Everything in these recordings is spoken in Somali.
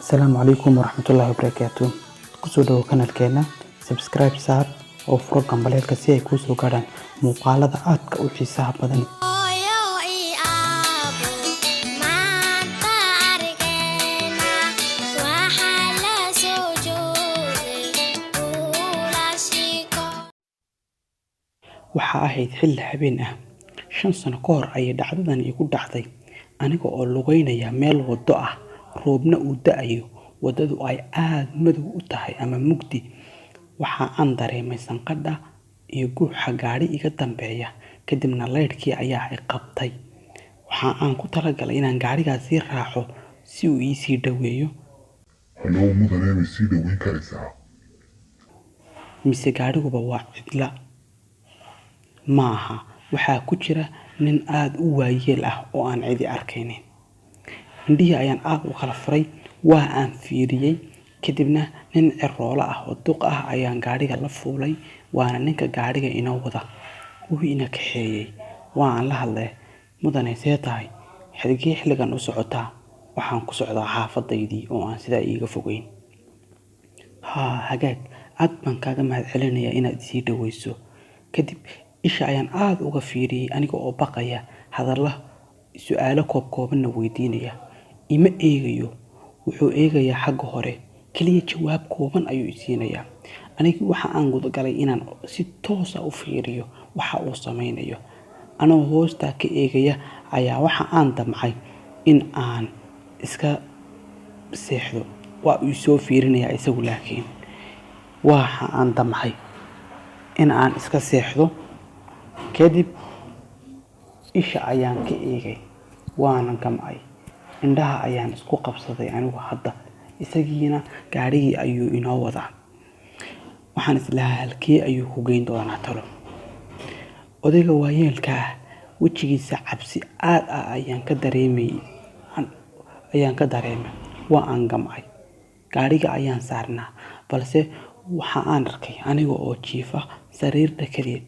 السلام عليكم ورحمة الله وبركاته. kusoo dhawo kanalkeena subscribe saar oo furo gambaleelka si ay kusoo gaadhaan muuqaalada aadka u xiisaha badan. waxa ahayd xilli habeen ah 5 sano ka hor ayay dhacdadan igu dhacday aniga oo lugeynaya meel wado ah roobna uu da'ayo wadadu ay aad madow u tahay ama mugdi waxa aan dareemay sanqadha iyo guuxa gaari iga dambeeya kadibna leedkii ayaa ay qabtay waxa aan ku talagalay inaan gaarigaasi raaxo si uu ii sii dhaweeyo hallo mudane sii dhaweyn karaysaa mise gaariguba waa cidla maaha waxaa ku jira nin aad u waayeel ah oo aan cidi arkaynin indhihii ayaan aad u kala furay waa aan fiiriyay kadibna nin ciroola ah oo duq ah ayaan gaariga la fuulay waana ninka gaariga inoo wada wuu ina kaxeeyay waan la hadlay mudane see tahay xilligan u socotaa waxaan ku socdaa xaafadaydii oo aan sidaa iiga fogeyn hagaag aad baan kaaga mahadcelinayaa inaad sii dhaweyso kadib isha ayaan aad uga fiiriyay aniga oo baqaya hadalla su'aalo kooban weydiinaya ima eegayo wuxuu eegayaa xagga hore kaliya jawaab kooban ayuu isiinayaa aniga waxa aan gudagalay inaan si toos ah u fiiriyo waxa uu sameynayo anoo hoosta ka eegaya ayaa waxa aan damcay in aan iska seexdo waa uu soo fiirinayaa isagu laakiin waxa aan damcay in aan iska seexdo kadib isha ayaan ka eegay waana gamcay indhaha ayaan isku qabsaday anigu hadda isagiina gaarigii ayuu inoo wadaa waxaan islahaa halkee ayuu ku geyn doonaa talo odayga waayeelka ah wejigiisa cabsi aad ah ayaan ka dareemay waa aan gamcay gaariga ayaan saarnaa balse waxa aan arkay aniga oo jiifa sariir dhakadeed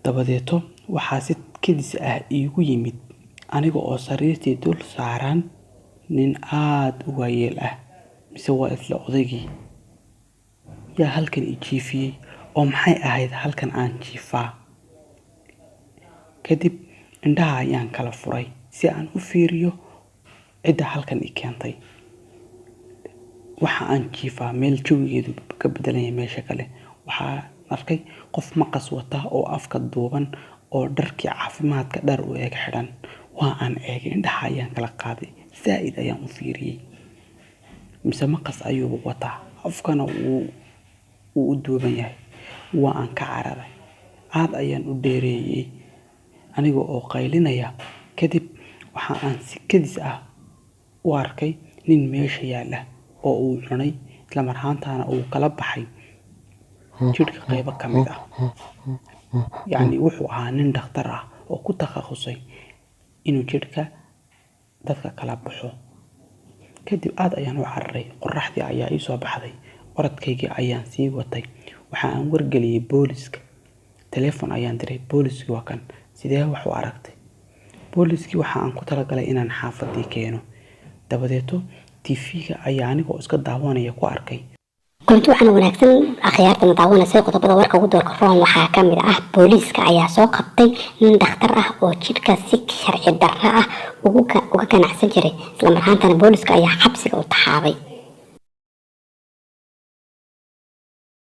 dabadeeto waxaa si kedis ah iigu yimid aniga oo sariirtii dul saaran nin aad u waayeel ah mise waa isla odaygii yaa halkan i jiifiyey oo maxay ahayd halkan aan jiifaa kadib indhaha ayaan kala furay si aan u fiiriyo cidda halkan i keentay waxa aan jiifaa meel jawigeedu ka bedelanaya meesha kale waxaa arkay qof maqas wata oo afka duuban oo dharkii caafimaadka dhar u eeg xidhan waa aan eegay indhaha ayaan kala qaaday zaa'id ayaan u fiiriyay mise maqas ayuu wataa afkana wuu u duuban yahay waa aan ka cararay aad ayaan u dheereeyay aniga oo qaylinaya kadib waxa aan si kedis ah u arkay nin meesha yaala oo uu cunay isla marhaantaana uu kala baxay jidhka qaybo ka mid ah yacni wuxuu ahaa nin dhakhtar ah oo ku takhasusay inuu jidhka dadka kala baxo kadib aad ayaan u cararay qorraxdii ayaa ii soo baxday orodkaygii ayaan sii watay waxa aan wargeliyay booliska telefoon ayaan diray booliskii waa kan sidee wax u aragtay booliskii waxa aan ku talagalay inaan xaafadii keeno dabadeeto TV-ga ayaa anigoo iska daawanaya ku arkay كنت waxaan wanaagsan akhyaarta daawanaysa qodobada warka ugu doorka roon waxa kamid ah booliska ayaa soo qabtay nin dhakhtar ah oo jidhka si sharci darro ah uga ganacsan jiray isla markaana booliska ayaa xabsiga u taxaabay